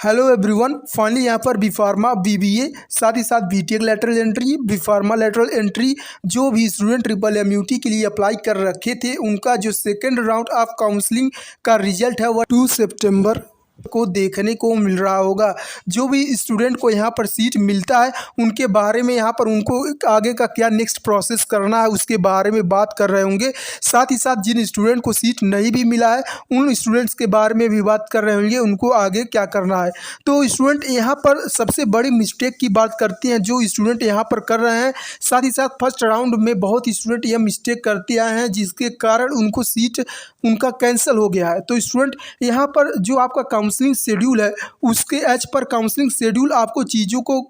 Hello everyone, finally यहाँ पर B pharma BBA साथ ही साथ B Tech lateral entry B pharma lateral entry जो भी स्टूडेंट ट्रिपल एमयूटी के लिए अप्लाई कर रखे थे उनका जो सेकंड राउंड ऑफ काउंसलिंग का रिजल्ट है वह 2 सितंबर को देखने को मिल रहा होगा। जो भी स्टूडेंट को यहाँ पर सीट मिलता है उनके बारे में यहाँ पर उनको आगे का क्या नेक्स्ट प्रोसेस करना है उसके बारे में बात कर रहे होंगे। साथ ही साथ जिन स्टूडेंट को सीट नहीं भी मिला है उन स्टूडेंट्स के बारे में भी बात कर रहे होंगे उनको आगे क्या करना है। तो स्टूडेंट यहाँ पर सबसे बड़ी मिस्टेक की बात करते हैं जो स्टूडेंट यहाँ पर कर रहे हैं। साथ ही साथ फर्स्ट राउंड में बहुत स्टूडेंट यह मिस्टेक करते आए हैं जिसके कारण उनको सीट उनका कैंसिल हो गया है। तो स्टूडेंट यहाँ पर जो आपका काउंसलिंग शेड्यूल है उसके एज पर काउंसलिंग शेड्यूल आपको चीज़ों को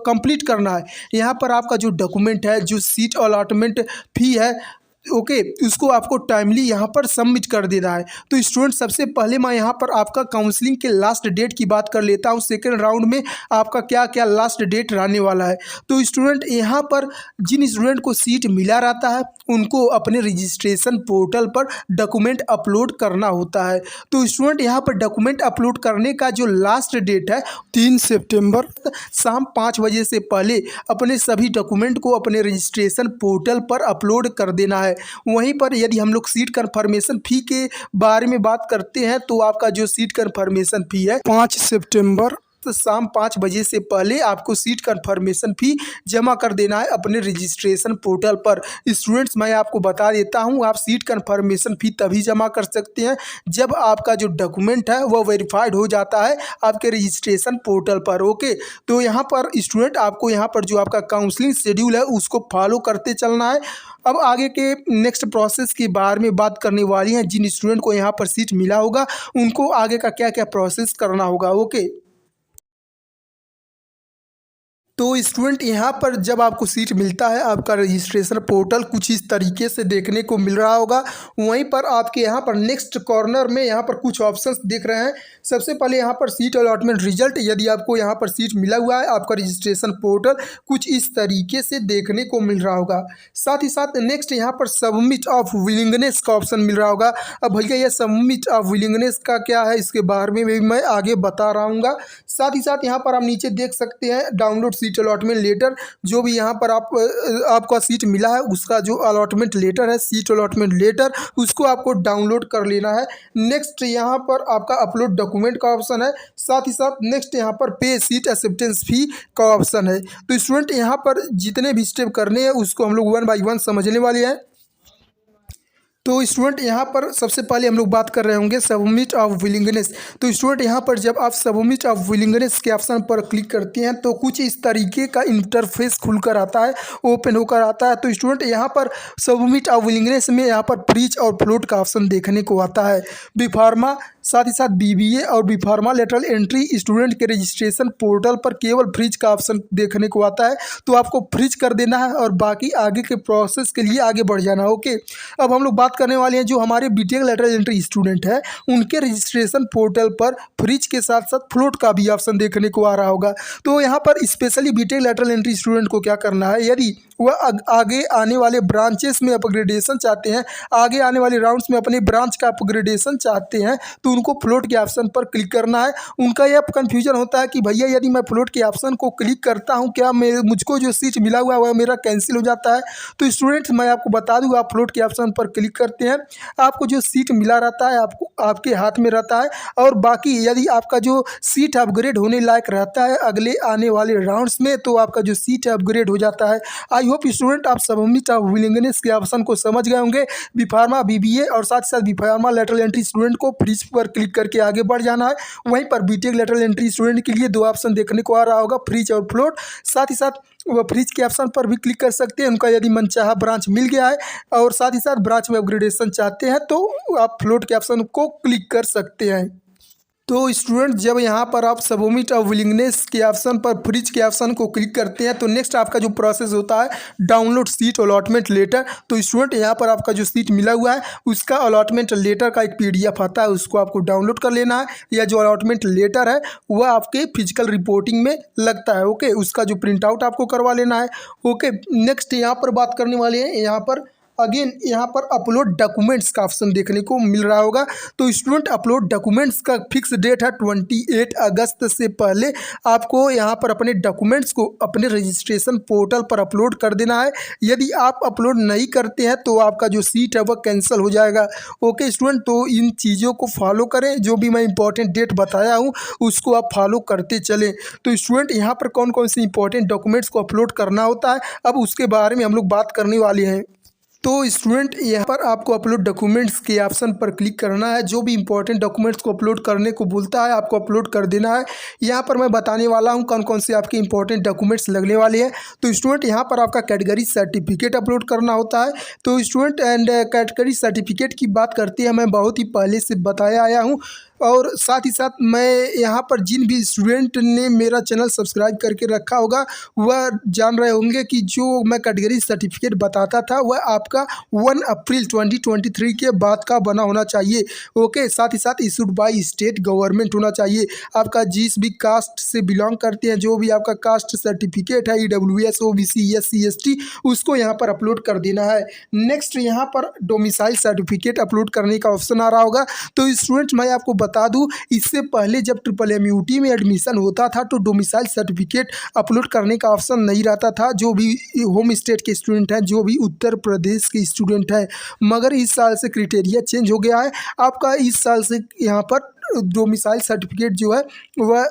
कंप्लीट करना है। यहाँ पर आपका जो डॉक्यूमेंट है, जो सीट अलॉटमेंट फी है, ओके, उसको आपको टाइमली यहाँ पर सबमिट कर देना है। तो स्टूडेंट सबसे पहले मैं यहाँ पर आपका काउंसलिंग के लास्ट डेट की बात कर लेता हूँ। सेकेंड राउंड में आपका क्या क्या लास्ट डेट रहने वाला है। तो स्टूडेंट यहाँ पर जिन स्टूडेंट को सीट मिला रहता है उनको अपने रजिस्ट्रेशन पोर्टल पर डॉक्यूमेंट अपलोड करना होता है। तो स्टूडेंट यहाँ पर डॉक्यूमेंट अपलोड करने का जो लास्ट डेट है 3 सितंबर शाम 5 बजे से पहले अपने सभी डॉक्यूमेंट को अपने रजिस्ट्रेशन पोर्टल पर अपलोड कर देना है। वहीं पर यदि हम लोग सीट कन्फर्मेशन फ़ी के बारे में बात करते हैं तो आपका जो सीट कन्फर्मेशन फ़ी है 5 सितंबर शाम 5 बजे से पहले आपको सीट कन्फर्मेशन फ़ी जमा कर देना है अपने रजिस्ट्रेशन पोर्टल पर। स्टूडेंट्स मैं आपको बता देता हूं, आप सीट कन्फर्मेशन फ़ी तभी जमा कर सकते हैं जब आपका जो डॉक्यूमेंट है वह वेरीफाइड हो जाता है आपके रजिस्ट्रेशन पोर्टल पर। ओके, तो यहाँ पर स्टूडेंट आपको यहाँ पर जो आपका काउंसलिंग शेड्यूल है उसको फॉलो करते चलना है। अब आगे के नेक्स्ट प्रोसेस के बारे में बात करने वाली हैं। जिन स्टूडेंट को यहाँ पर सीट मिला होगा उनको आगे का क्या क्या प्रोसेस करना होगा। ओके, तो स्टूडेंट यहाँ पर जब आपको सीट मिलता है आपका रजिस्ट्रेशन पोर्टल कुछ इस तरीके से देखने को मिल रहा होगा। वहीं पर आपके यहाँ पर नेक्स्ट कॉर्नर में यहाँ पर कुछ ऑप्शंस दिख रहे हैं। सबसे पहले यहाँ पर सीट अलॉटमेंट रिजल्ट, यदि आपको यहाँ पर सीट मिला हुआ है आपका रजिस्ट्रेशन पोर्टल कुछ इस तरीके से देखने को मिल रहा होगा। साथ ही साथ नेक्स्ट यहाँ पर सबमिट ऑफ विलिंगनेस का ऑप्शन मिल रहा होगा। अब भैया ये सबमिट ऑफ विलिंगनेस का क्या है इसके बारे में भी मैं आगे बता रहा हूँ। साथ ही साथ यहाँ पर आप नीचे देख सकते हैं डाउनलोड सीट अलॉटमेंट लेटर, जो भी यहाँ पर आपका सीट मिला है उसका जो अलॉटमेंट लेटर है, सीट अलॉटमेंट लेटर, उसको आपको डाउनलोड कर लेना है। नेक्स्ट यहाँ पर आपका अपलोड डॉक्यूमेंट का ऑप्शन है। साथ ही साथ नेक्स्ट यहाँ पर पे सीट एक्सेप्टेंस फी का ऑप्शन है। तो स्टूडेंट यहाँ पर जितने भी स्टेप करने हैं उसको हम लोग 1 बाय 1 समझने वाले हैं। तो स्टूडेंट यहाँ पर सबसे पहले हम लोग बात कर रहे होंगे सबमिट ऑफ विलिंगनेस। तो स्टूडेंट यहाँ पर जब आप सबमिट ऑफ विलिंगनेस के ऑप्शन पर क्लिक करते हैं तो कुछ इस तरीके का इंटरफेस खुलकर आता है, ओपन होकर आता है। तो स्टूडेंट यहाँ पर सबमिट ऑफ विलिंगनेस में यहाँ पर फ्रीज और फ्लोट का ऑप्शन देखने को आता है। बी फार्मा साथ ही साथ बीबीए और B pharma lateral entry student के रजिस्ट्रेशन पोर्टल पर केवल फ्रीज का ऑप्शन देखने को आता है। तो आपको फ्रीज कर देना है और बाकी आगे के प्रोसेस के लिए आगे बढ़ जाना है। ओके, अब हम लोग बात करने वाले हैं जो हमारे बीटेक लेटरल एंट्री स्टूडेंट है उनके रजिस्ट्रेशन पोर्टल पर फ्रीज के साथ साथ फ्लोट का भी ऑप्शन देखने को आ रहा होगा। तो यहाँ पर specially B Tech lateral entry student को क्या करना है, यदि वह आगे आने वाले ब्रांचेस में अपग्रेडेशन चाहते हैं, आगे आने वाले राउंड्स में अपने ब्रांच का अपग्रेडेशन चाहते हैं, तो उनको फ्लोट के ऑप्शन पर क्लिक करना है। उनका यह कन्फ्यूजन होता है कि भैया यदि मैं फ्लोट के ऑप्शन को क्लिक करता हूं क्या मुझको जो सीट मिला हुआ है वह मेरा कैंसिल हो जाता है। तो स्टूडेंट्स मैं आपको बता दूं, आप फ्लोट के ऑप्शन पर क्लिक करते हैं, आपको जो सीट मिला रहता है आपको आपके हाथ में रहता है। और बाकी यदि आपका जो सीट अपग्रेड होने लायक रहता है अगले आने वाले राउंड्स में तो आपका जो सीट है अपग्रेड हो जाता है। आई होप स्टूडेंट आप सबमिट ऑफ विलिंगनेस के ऑप्शन को समझ गए होंगे। बी फार्मा बीबीए और साथ ही साथ B pharma lateral entry student को फ्रीज पर क्लिक करके आगे बढ़ जाना है। वहीं पर बीटेक लेटरल एंट्री स्टूडेंट के लिए 2 ऑप्शन देखने को आ रहा होगा, फ्रीज और फ्लोट। साथ ही साथ वह फ्रीज के ऑप्शन पर भी क्लिक कर सकते हैं, उनका यदि मनचाहा ब्रांच मिल गया है और साथ ही साथ ब्रांच में अपग्रेडेशन चाहते हैं तो आप फ्लोट के ऑप्शन को क्लिक कर सकते हैं। तो स्टूडेंट जब यहाँ पर आप सबमिट ऑफ विलिंगनेस के ऑप्शन पर फ्रीज के ऑप्शन को क्लिक करते हैं तो नेक्स्ट आपका जो प्रोसेस होता है डाउनलोड सीट अलॉटमेंट लेटर। तो स्टूडेंट यहाँ पर आपका जो सीट मिला हुआ है उसका अलॉटमेंट लेटर का एक पीडीएफ आता है, उसको आपको डाउनलोड कर लेना है। या जो अलॉटमेंट लेटर है वह आपके फिजिकल रिपोर्टिंग में लगता है। ओके, उसका जो प्रिंट आउट आपको करवा लेना है। ओके, नेक्स्ट यहाँ पर बात करने वाले हैं यहाँ पर अगेन यहाँ पर अपलोड डॉक्यूमेंट्स का ऑप्शन देखने को मिल रहा होगा। तो स्टूडेंट अपलोड डॉक्यूमेंट्स का फिक्स डेट है 28 अगस्त से पहले आपको यहाँ पर अपने डॉक्यूमेंट्स को अपने रजिस्ट्रेशन पोर्टल पर अपलोड कर देना है। यदि आप अपलोड नहीं करते हैं तो आपका जो सीट है वह कैंसिल हो जाएगा। ओके स्टूडेंट, तो इन चीज़ों को फॉलो करें, जो भी मैं इंपॉर्टेंट डेट बताया हूँ उसको आप फॉलो करते चलें। तो स्टूडेंट यहाँ पर कौन कौन से इंपॉर्टेंट डॉक्यूमेंट्स को अपलोड करना होता है, अब उसके बारे में हम लोग बात करने वाले हैं। तो स्टूडेंट यहाँ पर आपको अपलोड डॉक्यूमेंट्स के ऑप्शन पर क्लिक करना है। जो भी इंपॉर्टेंट डॉक्यूमेंट्स को अपलोड करने को बोलता है आपको अपलोड कर देना है। यहाँ पर मैं बताने वाला हूँ कौन कौन से आपके इंपॉर्टेंट डॉक्यूमेंट्स लगने वाले हैं। तो स्टूडेंट यहाँ पर आपका कैटेगरी सर्टिफिकेट अपलोड करना होता है। तो स्टूडेंट एंड कैटेगरी सर्टिफिकेट की बात करते हैं, मैं बहुत ही पहले से बताया आया हूँ और साथ ही साथ मैं यहाँ पर जिन भी स्टूडेंट ने मेरा चैनल सब्सक्राइब करके रखा होगा वह जान रहे होंगे कि जो मैं कैटेगरी सर्टिफिकेट बताता था वह आपका 1 अप्रैल 2023 के बाद का बना होना चाहिए। ओके, साथ ही साथ इशूड बाय स्टेट गवर्नमेंट होना चाहिए। आपका जिस भी कास्ट से बिलोंग करते हैं, जो भी आपका कास्ट सर्टिफिकेट है EWS OBC SC ST, उसको यहाँ पर अपलोड कर देना है। नेक्स्ट यहाँ पर डोमिसाइल सर्टिफिकेट अपलोड करने का ऑप्शन आ रहा होगा। तो स्टूडेंट मैं आपको बता दूं, इससे पहले जब MMUT में एडमिशन होता था तो डोमिसाइल सर्टिफिकेट अपलोड करने का ऑप्शन नहीं रहता था, जो भी होम स्टेट के स्टूडेंट हैं, जो भी उत्तर प्रदेश के स्टूडेंट हैं। मगर इस साल से क्राइटेरिया चेंज हो गया है। आपका इस साल से यहाँ पर डोमिसाइल सर्टिफिकेट जो है वह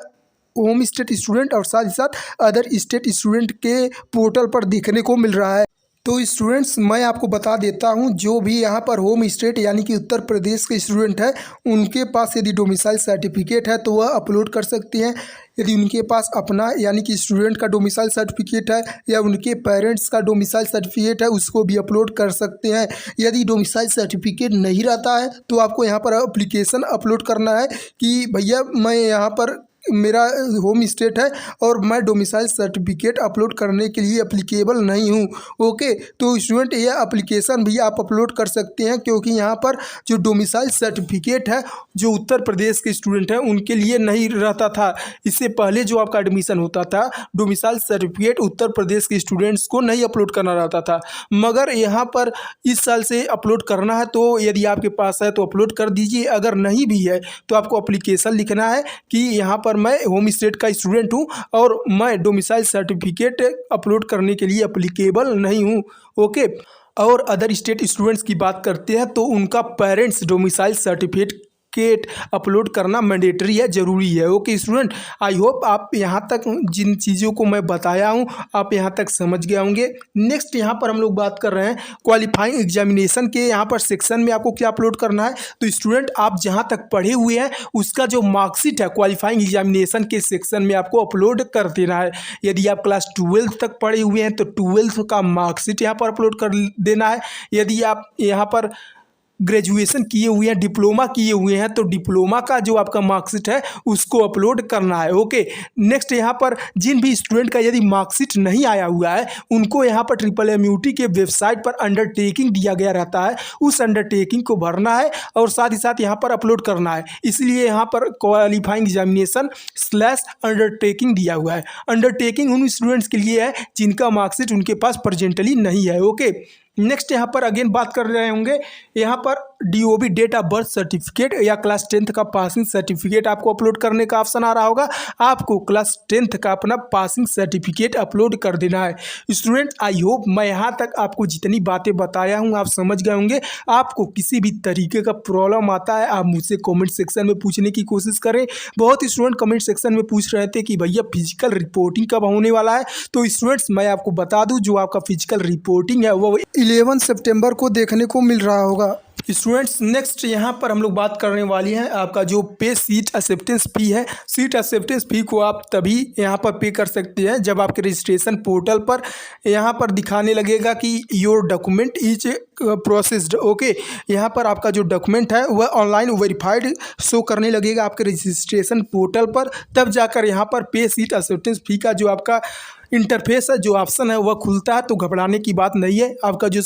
होम स्टेट स्टूडेंट और साथ ही साथ अदर स्टेट स्टूडेंट के पोर्टल पर देखने को मिल रहा है। तो स्टूडेंट्स मैं आपको बता देता हूं, जो भी यहां पर होम स्टेट यानी कि उत्तर प्रदेश के स्टूडेंट हैं उनके पास यदि डोमिसाइल सर्टिफिकेट है तो वह अपलोड कर सकते हैं। यदि उनके पास अपना यानी कि स्टूडेंट का डोमिसाइल सर्टिफिकेट है या उनके पेरेंट्स का डोमिसाइल सर्टिफिकेट है उसको भी अपलोड कर सकते हैं। यदि डोमिसाइल सर्टिफिकेट नहीं रहता है तो आपको यहाँ पर एप्लीकेशन अपलोड करना है कि भैया मैं यहाँ पर मेरा होम स्टेट है और मैं डोमिसाइल सर्टिफिकेट अपलोड करने के लिए एप्लीकेबल नहीं हूँ। ओके, तो स्टूडेंट ये एप्लीकेशन भी आप अपलोड कर सकते हैं, क्योंकि यहाँ पर जो डोमिसाइल सर्टिफिकेट है जो उत्तर प्रदेश के स्टूडेंट हैं उनके लिए नहीं रहता था। इससे पहले जो आपका एडमिशन होता था डोमिसाइल सर्टिफिकेट उत्तर प्रदेश के स्टूडेंट्स को नहीं अपलोड करना रहता था, मगर यहाँ पर इस साल से अपलोड करना है। तो यदि आपके पास है तो अपलोड कर दीजिए, अगर नहीं भी है तो आपको एप्लीकेशन लिखना है कि यहाँ पर मैं होम स्टेट का स्टूडेंट हूँ और मैं डोमिसाइल सर्टिफिकेट अपलोड करने के लिए एप्लीकेबल नहीं हूँ। ओके, और अदर स्टेट स्टूडेंट्स की बात करते हैं तो उनका पेरेंट्स डोमिसाइल सर्टिफिकेट अपलोड करना मैंडेटरी है, ज़रूरी है। ओके स्टूडेंट, आई होप आप यहाँ तक जिन चीज़ों को मैं बताया हूँ आप यहाँ तक समझ गए होंगे। नेक्स्ट यहाँ पर हम लोग बात कर रहे हैं क्वालिफाइंग एग्जामिनेशन के यहाँ पर सेक्शन में आपको क्या अपलोड करना है। तो स्टूडेंट आप जहाँ तक पढ़े हुए हैं उसका जो मार्कशीट है क्वालिफाइंग एग्जामिनेशन के सेक्शन में आपको अपलोड कर देना है। यदि आप क्लास 12 तक पढ़े हुए हैं तो 12 का मार्कशीट यहाँ पर अपलोड कर देना है। यदि आप यहाँ पर ग्रेजुएशन किए हुए हैं, डिप्लोमा किए हुए हैं तो डिप्लोमा का जो आपका मार्कशीट है उसको अपलोड करना है। ओके, नेक्स्ट यहाँ पर जिन भी स्टूडेंट का यदि मार्कशीट नहीं आया हुआ है उनको यहाँ पर MMUT के वेबसाइट पर अंडरटेकिंग दिया गया रहता है, उस अंडरटेकिंग को भरना है और साथ ही साथ यहाँ पर अपलोड करना है। इसलिए यहाँ पर क्वालिफाइंग एग्जामिनेशन /अंडरटेकिंग दिया हुआ है। अंडरटेकिंग उन स्टूडेंट्स के लिए है जिनका मार्कशीट उनके पास प्रेजेंटली नहीं है। ओके, नेक्स्ट यहाँ पर अगेन बात कर रहे होंगे, यहाँ पर DOB date of birth certificate या क्लास 10th का पासिंग सर्टिफिकेट आपको अपलोड करने का ऑप्शन आ रहा होगा। आपको क्लास 10th का अपना पासिंग सर्टिफिकेट अपलोड कर देना है। स्टूडेंट आई होप मैं यहाँ तक आपको जितनी बातें बताया हूँ आप समझ गए होंगे। आपको किसी भी तरीके का प्रॉब्लम आता है आप मुझसे कमेंट सेक्शन में पूछने की कोशिश करें। बहुत स्टूडेंट कमेंट सेक्शन में पूछ रहे थे कि भैया फिजिकल रिपोर्टिंग कब होने वाला है। तो स्टूडेंट्स मैं आपको बता दूँ जो आपका फिजिकल रिपोर्टिंग है वो 11 सितंबर को देखने को मिल रहा होगा। स्टूडेंट्स नेक्स्ट यहाँ पर हम लोग बात करने वाली हैं आपका जो पे सीट एक्सेप्टेंस फ़ी है। सीट एक्सेप्टेंस फ़ी को आप तभी यहाँ पर पे कर सकते हैं जब आपके रजिस्ट्रेशन पोर्टल पर यहाँ पर दिखाने लगेगा कि your document is processed. Okay, यहाँ पर आपका जो डॉक्यूमेंट है वह ऑनलाइन वेरीफाइड शो करने लगेगा आपके रजिस्ट्रेशन पोर्टल पर, तब जाकर यहाँ पर पे सीट एक्सेप्टेंस फ़ी का जो आपका इंटरफेस है, जो ऑप्शन है वह खुलता है, तो घबराने की बात नहीं है। आपका जो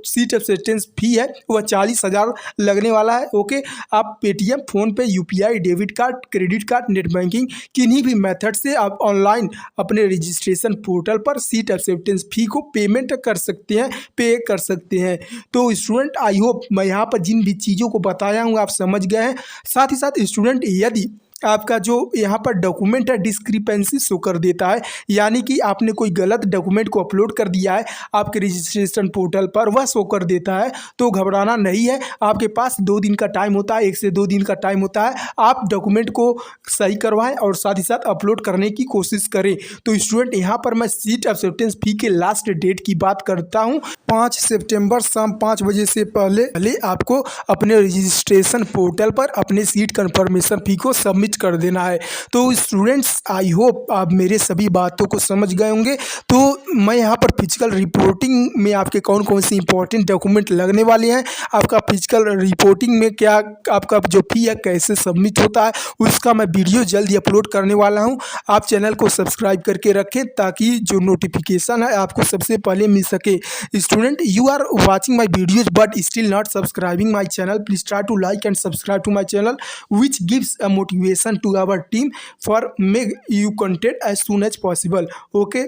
सीट एक्सेप्टेंस फी है वह 40,000 लगने वाला है। ओके, आप Paytm, PhonePe, UPI, debit card, credit card, net banking किन्हीं भी मेथड से आप ऑनलाइन अपने रजिस्ट्रेशन पोर्टल पर सीट एक्सेप्टेंस फी को पेमेंट कर सकते हैं, पे कर सकते हैं। तो स्टूडेंट, आई होप मैं यहाँ पर जिन भी चीज़ों को बताया हूँ आप समझ गए हैं। साथ ही साथ स्टूडेंट, यदि आपका जो यहाँ पर डॉक्यूमेंट है डिस्क्रिपेंसी शो कर देता है, यानी कि आपने कोई गलत डॉक्यूमेंट को अपलोड कर दिया है आपके रजिस्ट्रेशन पोर्टल पर, वह शो कर देता है, तो घबराना नहीं है। आपके पास 2 दिन का टाइम होता है, 1 से 2 दिन का टाइम होता है। आप डॉक्यूमेंट को सही करवाएं और साथ ही साथ अपलोड करने की कोशिश करें। तो स्टूडेंट, यहाँ पर मैं सीट एक्सेप्टेंस फी के लास्ट डेट की बात करता हूँ। 5 सितंबर शाम 5 बजे से पहले आपको अपने रजिस्ट्रेशन पोर्टल पर अपने सीट कन्फर्मेशन फी को सबमिट कर देना है। तो स्टूडेंट्स, आई होप आप मेरे सभी बातों को समझ गए होंगे। तो मैं यहाँ पर फिजिकल रिपोर्टिंग में आपके कौन कौन सी इंपॉर्टेंट डॉक्यूमेंट लगने वाले हैं, आपका फिजिकल रिपोर्टिंग में क्या आपका जो फी है कैसे सबमिट होता है, उसका मैं वीडियो जल्दी अपलोड करने वाला हूँ। आप चैनल को सब्सक्राइब करके रखें ताकि जो नोटिफिकेशन है आपको सबसे पहले मिल सके। Student, you are watching my videos but still not subscribing my channel, please try to like and subscribe to my channel which gives a motivation to our team for make you content as soon as possible. Okay.